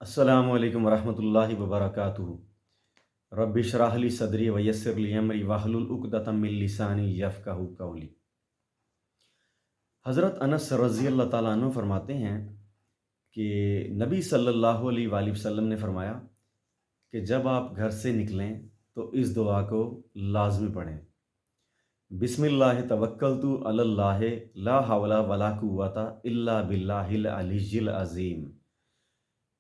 अस्सलामु अलैकुम वरहमतुल्लाहि वबरकातुहू। रब्बि इश्रह ली सदरी वयस्सिर ली अमरी वाहलुल उक़दतम मिन लिसानी यफ़क़हू क़ौली। हज़रत अनस रज़ी अल्लाह ताला अन्हु फरमाते हैं कि नबी सल्लल्लाहु अलैहि वसल्लम ने फरमाया कि जब आप घर से निकलें तो इस दुआ को लाज़मी पढ़ें। बिस्मिल्लाहि तवक्कलतु अलल्लाह ला हौला वला कुव्वता इल्ला बिल्लाहिल अलिय्यिल अज़ीम।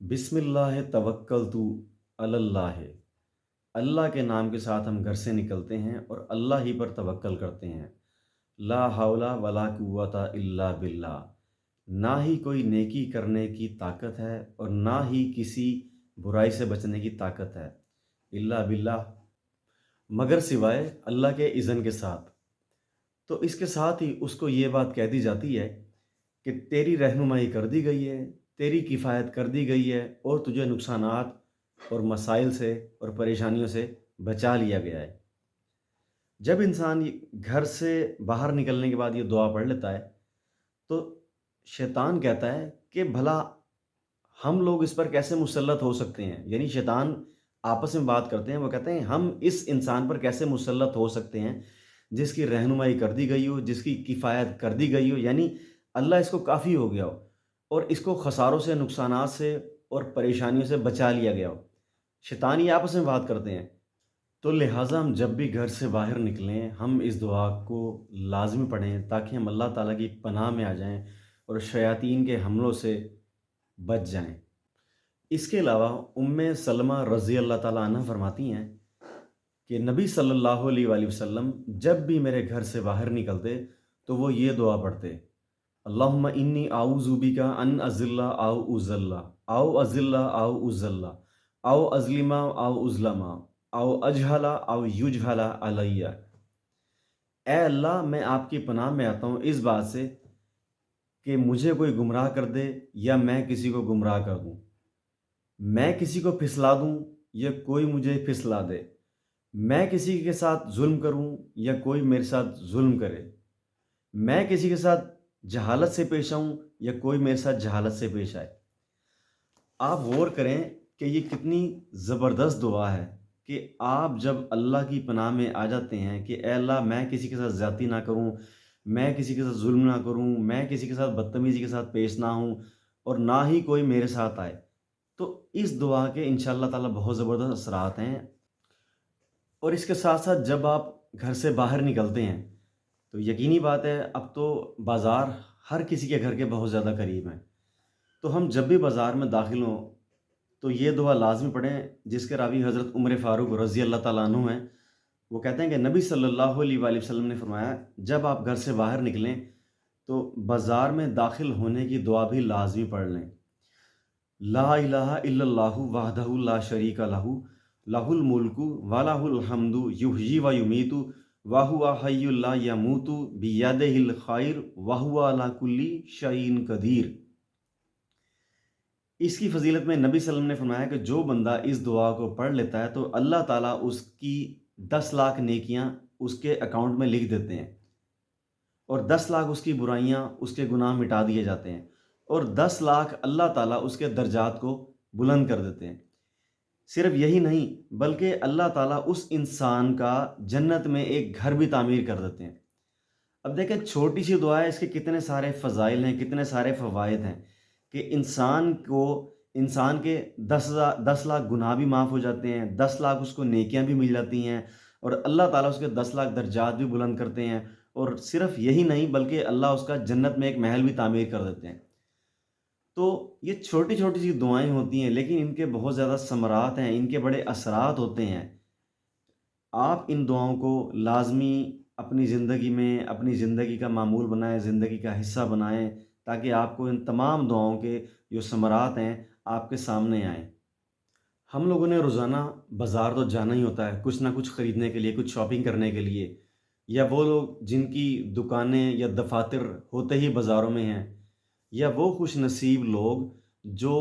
बिस्मिल्लाह तवक्कलतु अलल्लाह, अल्लाह के नाम के साथ हम घर से निकलते हैं और अल्लाह ही पर तवक्कल करते हैं। ला हौला वला कुव्वता इल्ला बिल्लाह, ना ही कोई नेकी करने की ताकत है और ना ही किसी बुराई से बचने की ताकत है, इल्ला बिल्लाह, मगर सिवाय अल्लाह के इज़्न के साथ। तो इसके साथ ही उसको ये बात कह दी जाती है कि तेरी रहनुमाई कर दी गई है, तेरी किफ़ायत कर दी गई है और तुझे नुकसानात और मसाइल से और परेशानियों से बचा लिया गया है। जब इंसान घर से बाहर निकलने के बाद ये दुआ पढ़ लेता है, तो शैतान कहता है कि भला हम लोग इस पर कैसे मुसल्लत हो सकते हैं? यानी शैतान आपस में बात करते हैं, वो कहते हैं हम इस इंसान पर कैसे मुसल्लत हो सकते हैं, जिसकी रहनुमाई कर दी गई हो, जिसकी किफ़ायत कर दी गई हो, यानी अल्लाह इसको काफ़ी हो गया हो और इसको खसारों से, नुकसानात से और परेशानियों से बचा लिया गया हो। शैतान ये आपस में बात करते हैं। तो लिहाजा हम जब भी घर से बाहर निकलें, हम इस दुआ को लाज़मी पढ़ें ताकि हम अल्लाह ताला की पनाह में आ जाएँ और शयातीन के हमलों से बच जाएँ। इसके अलावा उम्मे सलमा रज़ी अल्लाह ताला अन्हा फरमाती हैं कि नबी सल्लल्लाहु अलैहि वसल्लम जब भी मेरे घर से बाहर निकलते तो वो ये दुआ पढ़ते, अल्लाहुम्मा इन्नी आऊज़ु बिका अन अज़िल्ला आउ उज़ल्ला आउ अज़िल्ला आउ उज़ल्ला आउ अज़लिमा आउ उज़लमा आउ अजहला आउ युजहला अलैया। ए अल्लाह, मैं आपकी पनाह में आता हूँ इस बात से कि मुझे कोई गुमराह कर दे या मैं किसी को गुमराह कर दूँ। मैं किसी को फिसला दूँ या कोई मुझे फिसला दे। मैं किसी के साथ ज़ुल्म करूँ या कोई मेरे साथ ज़ुल्म करे। मैं किसी के साथ जहालत से पेश आऊँ या कोई मेरे साथ जहालत से पेश आए। आप गौर करें कि ये कितनी ज़बरदस्त दुआ है कि आप जब अल्लाह की पनाह में आ जाते हैं कि ए अल्लाह, मैं किसी के साथ ज़्यादती ना करूँ, मैं किसी के साथ ज़ुल्म ना करूँ, मैं किसी के साथ बदतमीज़ी के साथ पेश ना हूँ और ना ही कोई मेरे साथ आए। तो इस दुआ के इंशाअल्लाह ताला बहुत ज़बरदस्त असरात हैं। और इसके साथ-साथ जब आप घर से बाहर निकलते हैं, तो यकीनी बात है अब तो बाज़ार हर किसी के घर के बहुत ज़्यादा करीब हैं। तो हम जब भी बाज़ार में दाखिल हों, तो ये दुआ लाज़मी पढ़ें जिसके रावी हज़रत उमर फ़ारूक रज़ी अल्लाह ताला अन्हु हैं। वो कहते हैं कि नबी सल्लल्लाहु अलैहि वसल्लम ने फ़रमाया, जब आप घर से बाहर निकलें, तो बाज़ार में दाखिल होने की दुआ भी लाज़मी पढ़ लें। ला इलाहा इल्लल्लाहु वहदहु ला शरीका लहू लहुल मुल्कु व लहुल हम्दु युहयी व युमीतु व हुवा हय्युल ला यमूतु बियदिहिल खैर व हुवा अला कुल्ली शैइन कदीर। इसकी फ़ज़ीलत में नबी सल्लल्लाहु अलैहि वसल्लम ने फरमाया कि जो बंदा इस दुआ को पढ़ लेता है तो अल्लाह ताला उसकी 10 लाख नेकियां उसके अकाउंट में लिख देते हैं और 10 लाख उसकी बुराइयां, उसके गुनाह मिटा दिए जाते हैं और 10 लाख अल्लाह ताला उसके दर्जात को बुलंद कर देते हैं। सिर्फ यही नहीं, बल्कि अल्लाह ताला उस इंसान का जन्नत में एक घर भी तामीर कर देते हैं। अब देखें, छोटी सी दुआ है, इसके कितने सारे फ़ज़ाइल हैं, कितने सारे फ़वाइद हैं कि इंसान के 10 लाख गुनाह भी माफ़ हो जाते हैं, 10 लाख उसको नेकियां भी मिल जाती हैं और अल्लाह ताला उसके 10 लाख दर्जात भी बुलंद करते हैं। और सिर्फ यही नहीं, बल्कि अल्लाह उसका जन्नत में एक महल भी तामीर कर देते हैं। तो ये छोटी-छोटी सी दुआएँ होती हैं, लेकिन इनके बहुत ज़्यादा समरात हैं, इनके बड़े असरात होते हैं। आप इन दुआओं को लाज़मी अपनी ज़िंदगी में, अपनी ज़िंदगी का मामूल बनाएँ, ज़िंदगी का हिस्सा बनाएँ, ताकि आपको इन तमाम दुआओं के जो समरात हैं, आपके सामने आएँ। हम लोगों ने रोज़ाना बाज़ार तो जाना ही होता है, कुछ ना कुछ ख़रीदने के लिए, कुछ शॉपिंग करने के लिए, या वो लोग जिनकी दुकानें या दफ़ातर होते ही बाज़ारों में हैं, या वो खुशनसीब लोग जो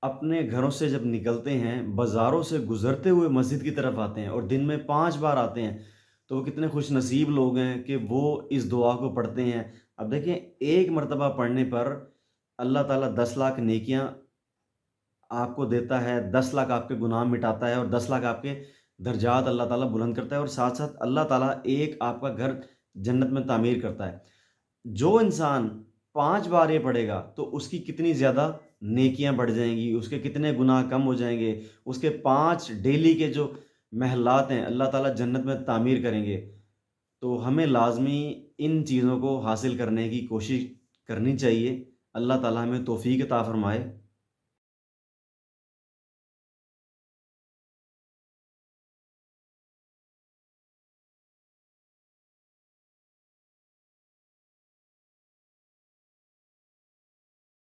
अपने घरों से जब निकलते हैं, बाज़ारों से गुज़रते हुए मस्जिद की तरफ आते हैं और दिन में 5 बार आते हैं, तो वो कितने खुशनसीब लोग हैं कि वो इस दुआ को पढ़ते हैं। अब देखें, एक मरतबा पढ़ने पर अल्लाह ताला 10 लाख नेकियां آپ کو دیتا ہے، 10 لاکھ آپ کے گناہ مٹاتا ہے، اور 10 لاکھ آپ کے درجات اللہ تعالیٰ بلند کرتا ہے، اور ساتھ ساتھ اللہ تعالیٰ ایک آپ کا گھر جنت میں تعمیر کرتا ہے۔ جو انسان 5 بار یہ پڑھے گا تو اس کی کتنی زیادہ نیکیاں بڑھ جائیں گی، اس کے کتنے گناہ کم ہو جائیں گے، اس کے 5 ڈیلی کے جو محلات ہیں اللہ تعالیٰ جنت میں تعمیر کریں گے۔ تو ہمیں لازمی ان چیزوں کو حاصل کرنے کی کوشش کرنی چاہیے۔ اللہ تعالیٰ ہمیں توفیق عطا فرمائے۔